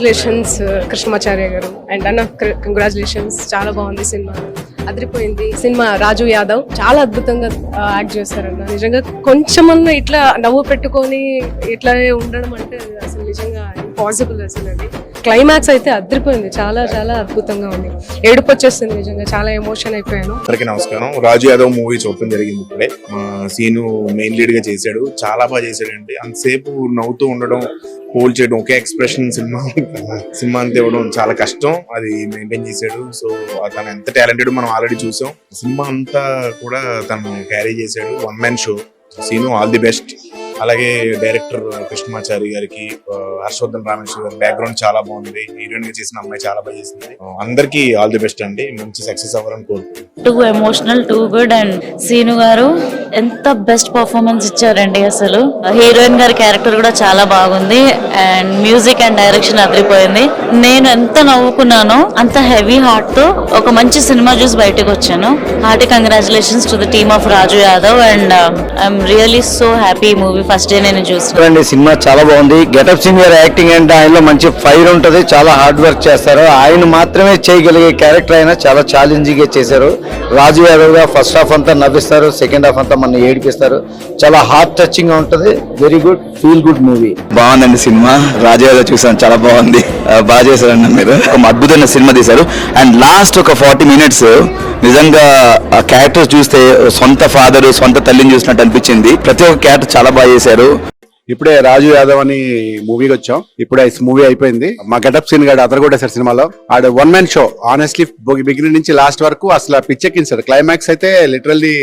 Congratulations Krishnamacharya గారు and అన్న congratulations. చాలా బాగుంది సినిమా, అదిరిపోయింది సినిమా. రాజు యాదవ్ చాలా అద్భుతంగా యాక్ట్ చేస్తారన్న. నిజంగా కొంచెమన్నా ఇట్లా నవ్వు పెట్టుకొని ఇట్లా ఉండడం అంటే అసలు నిజంగా ఇంపాసిబుల్. అసలు అది క్లైమాక్స్ అయితే అదిరిపోయింది, చాలా చాలా అద్భుతంగా ఉంది. ఏడుపు వచ్చేస్తుంది నిజంగా, చాలా ఎమోషన్ అయిపోయాను. అందరికీ నమస్కారం. రాజు యాదవ్ మూవీ చూడటం జరిగింది ఇప్పుడే. మా సీను మెయిన్ లీడ్ గా చేశాడు, చాలా బాగా చేశాడండి. అంతసేపు నవ్వుతూ ఉండడం, హోల్డ్ చేయడం, ఒకే ఎక్స్ప్రెషన్ సినిమా అంతా ఇవ్వడం చాలా కష్టం. అది మెయింటైన్ చేశాడు. సో తను ఎంత టాలెంటెడ్ మనం ఆల్రెడీ చూసాం. సినిమా అంతా కూడా తను క్యారీ చేశాడు. One man show. Seenu all the best. అలాగే డైరెక్టర్ కృష్ణమాచారి గారికి, హర్షవర్ధన్ రామేశ్వర్ గారి బ్యాక్గ్రౌండ్ చాలా బాగుంది. హీరోయిన్ గా చేసిన అమ్మాయి చాలా బాగా చేసింది. అందరికి ఆల్ ది బెస్ట్ అండి. మంచి సక్సెస్ అవ్వాలని కోరుకుంటున్నాను. Too emotional, too good. And Seenu గారు ఎంత బెస్ట్ పర్ఫార్మెన్స్ ఇచ్చారండి. అసలు హీరోయిన్ గారి క్యారెక్టర్ కూడా చాలా బాగుంది. అండ్ మ్యూజిక్ అండ్ డైరెక్షన్ అదిరిపోయింది. నేను ఎంత నవ్వుకున్నానో అంత హెవీ హార్ట్ తో ఒక మంచి సినిమా చూసి బయటకు వచ్చాను. Hearty congratulations to the team of Raju Yadav. And I'm really so happy. Movie first day నేను చూసాను. సినిమా చాలా బాగుంది. గెటప్ సింగ్ గారి యాక్టింగ్ అంటే ఆయనలో మంచి ఫైర్ ఉంటది. చాలా హార్డ్ వర్క్ చేస్తారు. ఆయన మాత్రమే చేయగలిగే క్యారెక్టర్ అయినా చాలా ఛాలెంజింగ్ గా చేశారు. రాజు యాదవ్ గా ఫస్ట్ హాఫ్ అంతా నవ్విస్తారు, సెకండ్ హాఫ్ అంతా మన ఏడిపిస్తారు. చాలా హార్ట్ టచింగ్ గా ఉంటది. Very good, feel good movie. బాగుందండి సినిమా. రాజు యాదవ్ చూసాను, చాలా బాగుంది. బాగా చేశారండి మీరు. ఒక అద్భుతమైన సినిమా తీశారు. అండ్ లాస్ట్ ఒక 40 minutes నిజంగా ఆ క్యారెక్టర్ చూస్తే సొంత ఫాదర్, సొంత తల్లిని చూసినట్టు అనిపించింది. ప్రతి ఒక్క క్యారెక్టర్ చాలా బాగా చేశారు. ఇప్పుడే రాజు యాదవ్ అని మూవీకి వచ్చాం. ఇప్పుడే మూవీ అయిపోయింది. మా గెటప్ సీన్ గాడు అతను కూడా సార్ సినిమాలో ఆడ one man show. Honestly beginning నుంచి లాస్ట్ వరకు అసలు పిచ్చెక్కించాడు. క్లైమాక్స్ అయితే లిటరల్లీ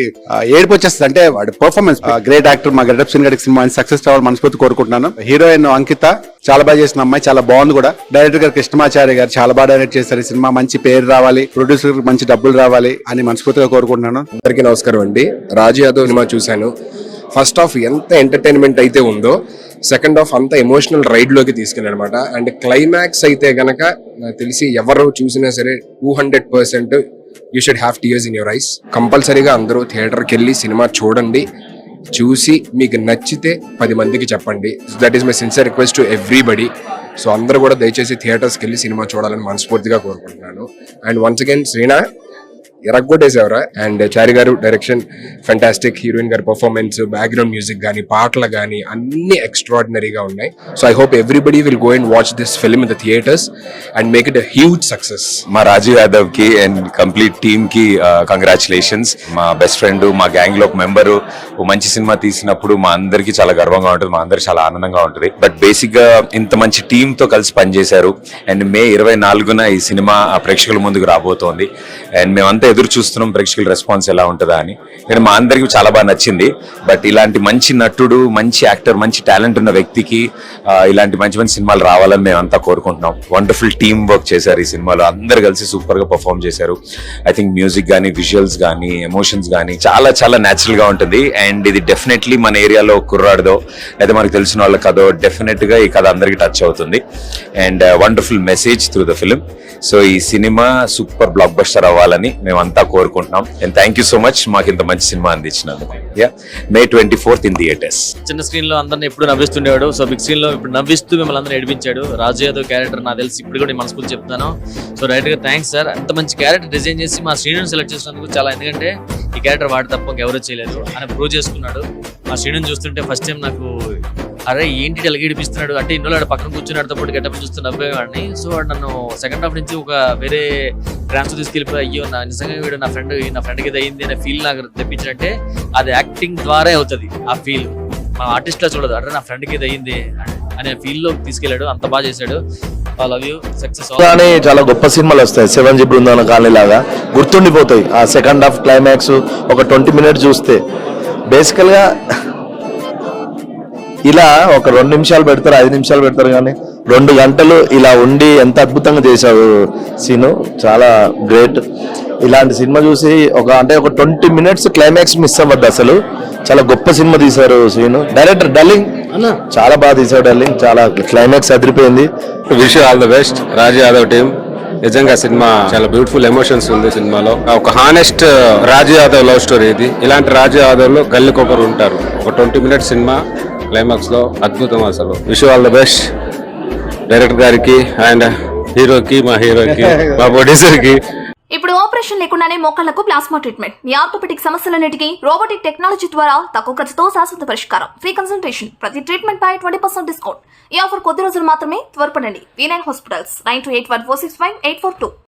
ఏడుపు వచ్చేస్తుంది. అంటే వాడి పర్ఫార్మెన్స్ గ్రేట్ యాక్టర్. మా గెటప్ సీన్ గారికి సినిమా సక్సెస్ అవ్వాలి మనస్ఫూర్తి కోరుకుంటున్నాను. హీరోయిన్ అంకిత చాలా బాగా చేసిన అమ్మాయి, చాలా బాగుంది కూడా. డైరెక్టర్ గారు కృష్ణమాచార్య గారు చాలా బాగా డైరెక్ట్ చేశారు. ఈ సినిమా మంచి పేరు రావాలి, ప్రొడ్యూసర్ మంచి డబ్బులు రావాలి అని మనస్ఫూర్తిగా కోరుకుంటున్నాను. అందరికీ నమస్కారం అండి. రాజు యాదవ్ సినిమా చూశాను. ఫస్ట్ హాఫ్ ఎంత ఎంటర్టైన్మెంట్ అయితే ఉందో, సెకండ్ హాఫ్ అంతా ఎమోషనల్ రైడ్ లోకి తీసుకెళ్ళి అనమాట. అండ్ క్లైమాక్స్ అయితే గనక నాకు తెలిసి ఎవరు చూసినా సరే 200% you should have tears in your eyes. కంపల్సరీగా అందరూ థియేటర్కి వెళ్ళి సినిమా చూడండి. చూసి మీకు నచ్చితే 10 మందికి చెప్పండి. That is my sincere request to everybody. So అందరూ కూడా దయచేసి థియేటర్స్కి వెళ్ళి సినిమా చూడాలని మనస్ఫూర్తిగా కోరుకుంటున్నాను. అండ్ వన్స్ అగైన్ శ్రీనా ఎరగొట్టేసేవరా. అండ్ చారి గారు డైరెక్షన్ ఫెంటాస్టిక్. హీరోయిన్ గారి పర్ఫార్మెన్స్, బ్యాక్గ్రౌండ్ మ్యూజిక్ కానీ, పాటలు కానీ అన్ని ఎక్స్ట్రాడినరీగా ఉన్నాయి. So I hope everybody will go and watch this film in the theatres and make it a huge success. మా రాజు యాదవ్ కి అండ్ కంప్లీట్ టీమ్ కి కంగ్రాచులేషన్స్. మా బెస్ట్ ఫ్రెండ్, మా గ్యాంగ్ లో ఒక మెంబరు మంచి సినిమా తీసినప్పుడు మా అందరికి చాలా గర్వంగా ఉంటుంది, మా అందరికి చాలా ఆనందంగా ఉంటుంది. బట్ బేసిక్ గా ఇంత మంచి టీమ్ తో కలిసి పనిచేశారు. అండ్ May 24న ఈ సినిమా ప్రేక్షకుల ముందుకు రాబోతోంది. అండ్ మేమంతా ఎదురు చూస్తున్నాం ప్రేక్షకుల రెస్పాన్స్ ఎలా ఉంటుందా అని. నేను మా అందరికి చాలా బాగా నచ్చింది. బట్ ఇలాంటి మంచి నటుడు, మంచి యాక్టర్, మంచి టాలెంట్ ఉన్న వ్యక్తికి ఇలాంటి మంచి మంచి సినిమాలు రావాలని మేమంతా కోరుకుంటున్నాం. వండర్ఫుల్ టీమ్ వర్క్ చేశారు ఈ సినిమాలో. అందరు కలిసి సూపర్ గా పర్ఫామ్ చేశారు. ఐ థింక్ మ్యూజిక్ కానీ, విజువల్స్ కానీ, ఎమోషన్స్ కానీ చాలా చాలా న్యాచురల్ గా ఉంటుంది. అండ్ ఇది డెఫినెట్లీ మన ఏరియాలో కుర్రాడదో లేదా మనకు తెలిసిన వాళ్ళ కథో డెఫినెట్ గా ఈ కథ అందరికి టచ్ అవుతుంది. And wonderful message through the film. So ఈ సినిమా సూపర్ బ్లాక్ బస్టర్ అవ్వాలని మేమంతా కోరుకుంటున్నాం. And thank you so much మాకు ఇంత మంచి సినిమా అందించినందుకు. May 24th in theaters. చిన్న స్క్రీన్ లో అందరిని ఎప్పుడు నవ్విస్తుండేవాడు. సో బిగ్ స్క్రీన్ లో ఇప్పుడు నవ్విస్తూ మిమ్మల్ని అందరూ ఏడిపించాడు. రాజు యాదవ్ క్యారెక్టర్ నాకు తెలిసి ఇప్పుడు కూడా మనస్ఫూర్తి చెప్తాను. సో రైట్ గా థ్యాంక్స్ సార్. అంత మంచి క్యారెక్టర్ డిజైన్ చేసి మా శ్రీను సెలెక్ట్ చేసినందుకు చాలా. ఎందుకంటే ఈ క్యారెక్టర్ వాడి తప్ప ఎవరు చేయలేదు అని ప్రూవ్ చేసుకున్నాడు. మా శ్రీను చూస్తుంటే ఫస్ట్ టైం నాకు అరే ఏంటి ఇలా ఏడిపిస్తున్నాడు అంటే ఇన్నోళ్ళు పక్కన కూర్చున్నాడు పాటు గెటప్ చూస్తూ నవ్వేవాడిని. సో వాడు నన్ను సెకండ్ హాఫ్ నుంచి ఒక వేరే ట్రాన్స్ఫర్ తీసుకెళ్ళిపోయి అయ్యో నా నిజంగా వీడు నా ఫ్రెండ్కి ఇది అయింది అనే ఫీల్ నాకు తెప్పించినట్టే అది యాక్టింగ్ ద్వారా అవుతుంది. ఆ ఫీల్ మా ఆర్టిస్ట్ లా చూడదు. అంటే నా ఫ్రెండ్కి ఇది అయింది అనే ఫీల్ లో తీసుకెళ్లాడు. అంత బాగా చేశాడు. Love you, success. చాలా గొప్ప సినిమాలు వస్తాయి. 7G బృందావన కాలనీ లాగా గుర్తుండిపోతాయి. ఆ సెకండ్ హాఫ్ క్లైమాక్స్ ఒక 20 minutes చూస్తే బేసికల్ గా ఇలా ఒక 2 నిమిషాలు పెడతారు, 5 నిమిషాలు పెడతారు, కానీ 2 గంటలు ఇలా ఉండి ఎంత అద్భుతంగా చేశావు సీను. చాలా గ్రేట్. ఇలాంటి సినిమా చూసి ఒక 20 minutes క్లైమాక్స్ మిస్ అవ్వద్దు. అసలు చాలా గొప్ప సినిమా తీశారు సీను. డైరెక్టర్ డల్లింగ్ చాలా బాగా తీశాడు. డల్లింగ్ చాలా క్లైమాక్స్ అదిరిపోయింది. Wish all the best Raju Yadav team. నిజంగా సినిమా చాలా బ్యూటిఫుల్ ఎమోషన్స్ ఉంది సినిమాలో. ఒక హానెస్ట్ రాజు యాదవ్ లవ్ స్టోరీ ఇది. ఇలాంటి రాజు యాదవ్ లో గల్లికొకరు ఉంటారు. ఒక 20 minutes సినిమా క్లైమాక్స్ లో అద్భుతం. అసలు wish all the best. Director గారికి అండ్ హీరోకి మా ప్రొడ్యూసర్ కి. ఇప్పుడు ఆపరేషన్ లేకుండానే మోకాళ్లకు ప్లాస్మా ట్రీట్మెంట్. మీ ఆర్థోపెటిక్ సమస్యలన్నిటికీ రోబోటిక్ టెక్నాలజీ ద్వారా తక్కువ ఖర్చుతో శాశ్వత పరిష్కారం. Free consultation. ప్రతి ట్రీట్మెంట్ పై 20% డిస్కౌంట్. ఈ ఆఫర్ కొద్ది రోజులు మాత్రమే. త్వరపడండి. V9 hospitals 9281465842.